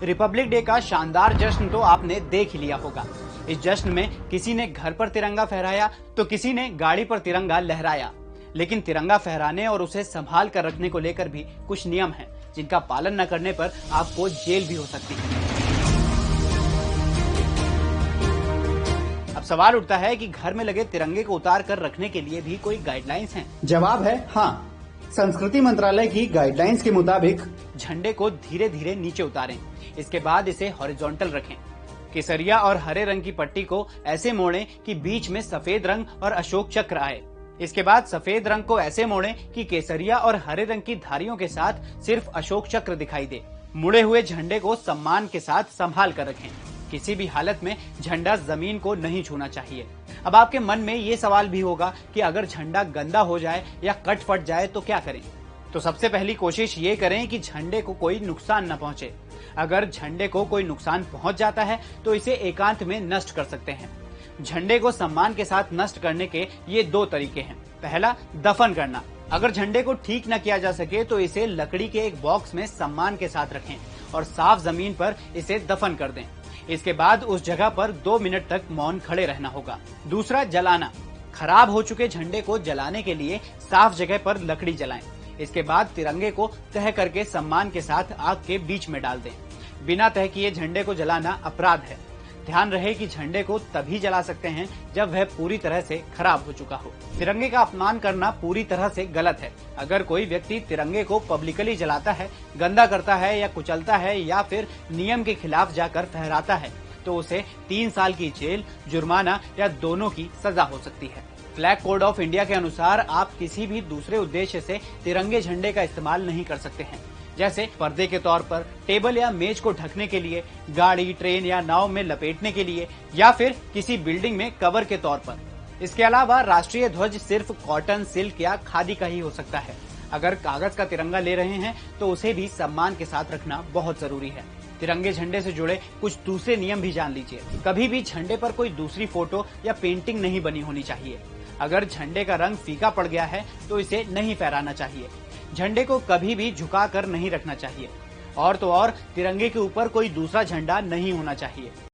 Republic day का शानदार जश्न तो आपने देख ही लिया होगा। इस जश्न में किसी ने घर पर तिरंगा फहराया तो किसी ने गाड़ी पर तिरंगा लहराया। लेकिन तिरंगा फहराने और उसे संभाल कर रखने को लेकर भी कुछ नियम हैं, जिनका पालन न करने पर आपको जेल भी हो सकती है। अब सवाल उठता है कि घर में लगे तिरंगे को उतार कर रखने के लिए भी कोई गाइडलाइंस हैं? जवाब है हाँ। संस्कृति मंत्रालय की गाइडलाइंस के मुताबिक झंडे को धीरे धीरे नीचे उतारें, इसके बाद इसे हॉरिजॉन्टल रखें। केसरिया और हरे रंग की पट्टी को ऐसे मोड़ें कि बीच में सफेद रंग और अशोक चक्र आए। इसके बाद सफेद रंग को ऐसे मोड़ें कि केसरिया और हरे रंग की धारियों के साथ सिर्फ अशोक चक्र दिखाई दे। मुड़े हुए झंडे को सम्मान के साथ संभाल कर रखें। किसी भी हालत में झंडा जमीन को नहीं छूना चाहिए। अब आपके मन में ये सवाल भी होगा कि अगर झंडा गंदा हो जाए या कट फट जाए तो क्या करें? तो सबसे पहली कोशिश ये करें कि झंडे को कोई नुकसान न पहुंचे। अगर झंडे को कोई नुकसान पहुंच जाता है तो इसे एकांत में नष्ट कर सकते हैं। झंडे को सम्मान के साथ नष्ट करने के ये दो तरीके हैं। पहला, दफन करना। अगर झंडे को ठीक न किया जा सके तो इसे लकड़ी के एक बॉक्स में सम्मान के साथ रखें और साफ जमीन पर इसे दफन कर दें। इसके बाद उस जगह पर 2 मिनट तक मौन खड़े रहना होगा। दूसरा, जलाना। खराब हो चुके झंडे को जलाने के लिए साफ जगह पर लकड़ी जलाएं। इसके बाद तिरंगे को तह करके सम्मान के साथ आग के बीच में डाल दें। बिना तह किए झंडे को जलाना अपराध है। ध्यान रहे कि झंडे को तभी जला सकते हैं जब वह पूरी तरह से खराब हो चुका हो। तिरंगे का अपमान करना पूरी तरह से गलत है। अगर कोई व्यक्ति तिरंगे को पब्लिकली जलाता है, गंदा करता है या कुचलता है या फिर नियम के खिलाफ जाकर फहराता है तो उसे 3 साल की जेल, जुर्माना या दोनों की सजा हो सकती है। फ्लैग कोड ऑफ इंडिया के अनुसार आप किसी भी दूसरे उद्देश्य से तिरंगे झंडे का इस्तेमाल नहीं कर सकते हैं, जैसे पर्दे के तौर पर, टेबल या मेज को ढकने के लिए, गाड़ी, ट्रेन या नाव में लपेटने के लिए या फिर किसी बिल्डिंग में कवर के तौर पर। इसके अलावा राष्ट्रीय ध्वज सिर्फ कॉटन, सिल्क या खादी का ही हो सकता है। अगर कागज का तिरंगा ले रहे हैं तो उसे भी सम्मान के साथ रखना बहुत जरूरी है। तिरंगे झंडे से जुड़े कुछ दूसरे नियम भी जान लीजिए। कभी भी झंडे पर कोई दूसरी फोटो या पेंटिंग नहीं बनी होनी चाहिए। अगर झंडे का रंग फीका पड़ गया है तो इसे नहीं फहराना चाहिए। झंडे को कभी भी झुका कर नहीं रखना चाहिए और तो और तिरंगे के ऊपर कोई दूसरा झंडा नहीं होना चाहिए।